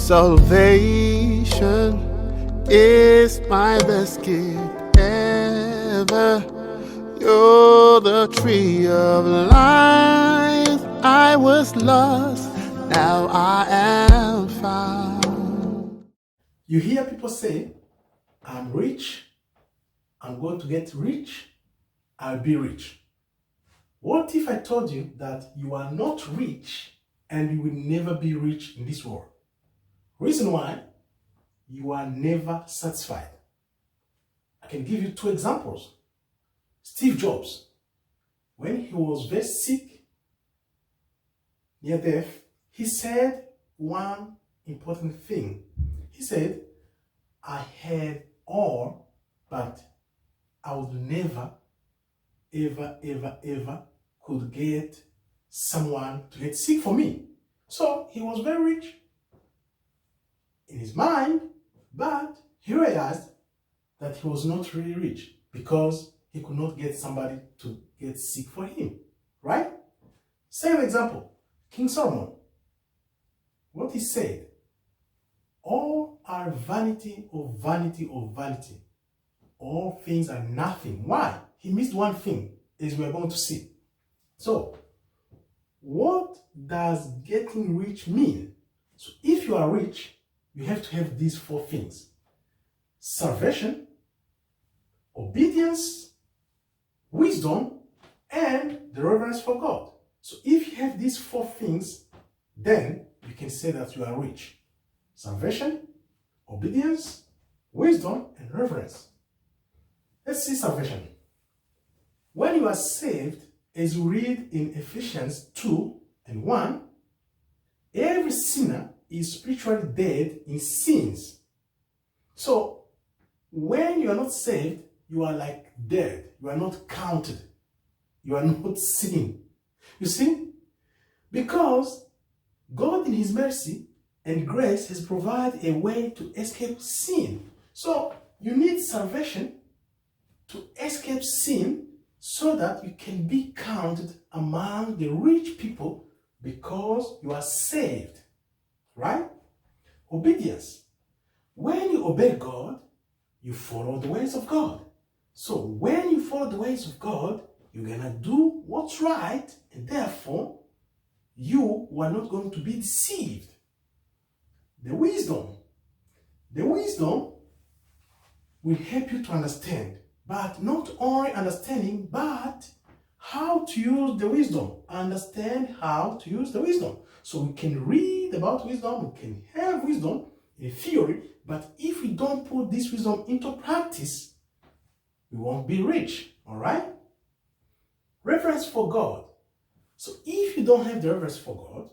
Salvation is my best gift ever. You're the tree of life. I was lost, now I am found. You hear people say, I'm rich, I'm going to get rich, I'll be rich. What if I told you that you are not rich and you will never be rich in this world? Reason why? You are never satisfied. I can give you two examples. Steve Jobs, when he was very sick, near death, he said one important thing. He said, I had all, but I would never, ever could get someone to get sick for me. So he was very rich in his mind, but he realized that he was not really rich because he could not get somebody to get sick for him, right? Same example, King Solomon. What he said, all are vanity of vanity of vanity. All things are nothing. Why? He missed one thing, as we are going to see. So, what does getting rich mean? So, if you are rich, you have to have these four things: salvation, obedience, wisdom, and the reverence for God. So, if you have these four things, then you can say that you are rich. Salvation, obedience, wisdom, and reverence. Let's see salvation. When you are saved, as we read in Ephesians 2:1, every sinner is spiritually dead in sins. So, when you are not saved, you are like dead. You are not counted. You are not seen. You see? Because God in His mercy and grace has provided a way to escape sin. So, you need salvation to escape sin so that you can be counted among the rich people because you are saved, right? Obedience. When you obey God, you follow the ways of God. So when you follow the ways of God, you're going to do what's right, and therefore you are not going to be deceived. The wisdom will help you to understand. But not only understanding, but how to use the wisdom. Understand how to use the wisdom. So we can read about wisdom, we can have wisdom in theory, but if we don't put this wisdom into practice, we won't be rich, all right? Reverence for God. So if you don't have the reverence for God,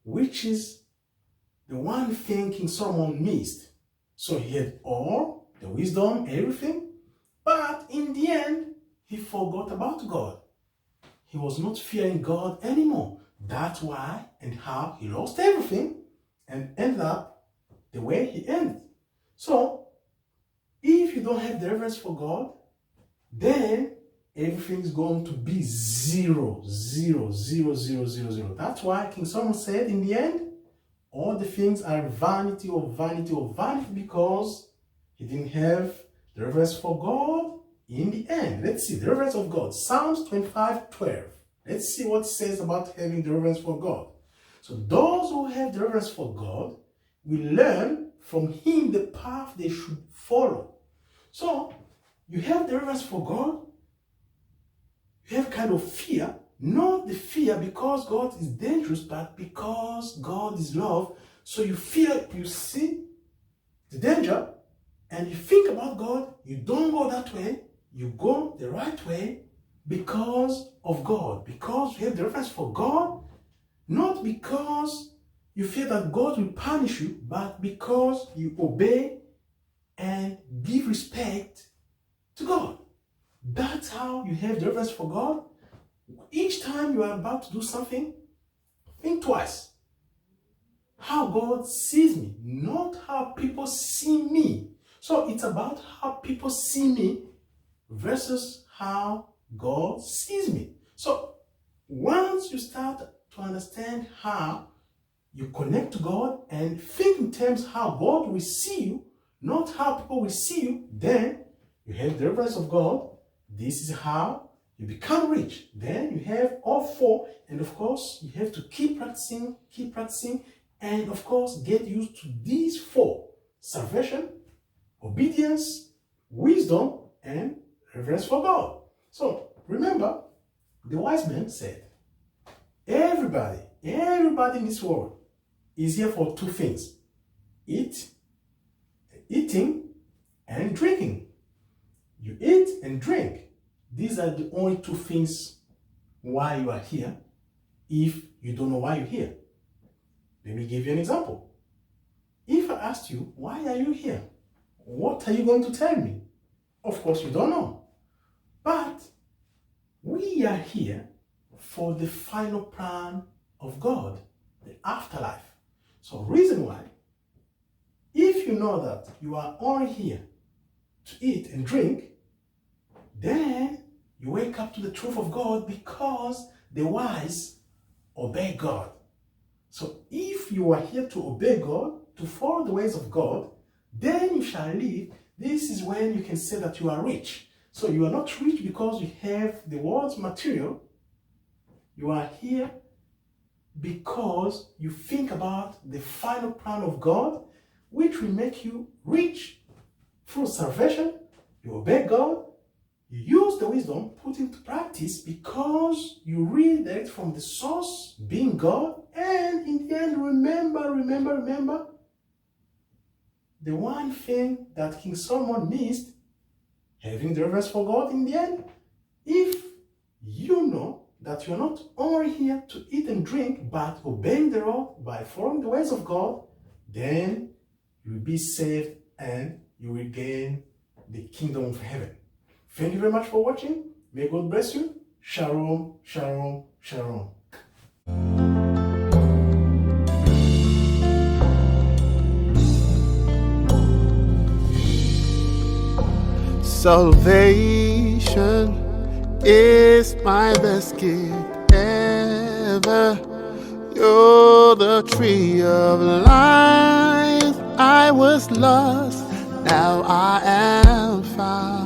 which is the one thing King Solomon missed. So he had all, the wisdom, everything, but in the end, he forgot about God. He was not fearing God anymore. That's why and how he lost everything and ended up the way he ended. So, if you don't have the reverence for God, then everything's going to be zero. That's why King Solomon said in the end, all the things are vanity of vanity of vanity because he didn't have the reverence for God in the end. Let's see the reverence of God. Psalms 25:12. Let's see what it says about having the reverence for God. So those who have the reverence for God will learn from Him the path they should follow. So you have the reverence for God. You have kind of fear. Not the fear because God is dangerous, but because God is love. So you fear, you see the danger, and you think about God, you don't go that way, you go the right way because of God. Because you have the reverence for God, not because you fear that God will punish you, but because you obey and give respect to God. That's how you have the reverence for God. Each time you are about to do something, think twice. How God sees me, not how people see me. So it's about how people see me versus how God sees me. So once you start to understand how you connect to God and think in terms how God will see you, not how people will see you, then you have the reverence of God. This is how you become rich. Then you have all four, and of course, you have to keep practicing, and of course, get used to these four: salvation, obedience, wisdom, and reverence for God. So remember, the wise man said, everybody in this world is here for two things: eating and drinking. You eat and drink. These are the only two things why you are here. If you don't know why you're here, let me give you an example. If I asked you, why are you here? What are you going to tell me? Of course, you don't know. But we are here for the final plan of God, the afterlife. So reason why, if you know that you are only here to eat and drink, then you wake up to the truth of God, because the wise obey God. So if you are here to obey God, to follow the ways of God, then you shall live. This is when you can say that you are rich. So you are not rich because you have the world's material. You are here because you think about the final plan of God, which will make you rich through salvation. You obey God. You use the wisdom, put into practice, because you read it from the source, being God. And in the end, remember, the one thing that King Solomon missed, having the reverence for God in the end. If you know that you're not only here to eat and drink, but obeying the Lord by following the ways of God, then you will be saved and you will gain the kingdom of heaven. Thank you very much for watching. May God bless you. Shalom, shalom, shalom. Salvation is my best gift ever. You're the tree of life. I was lost, now I am found.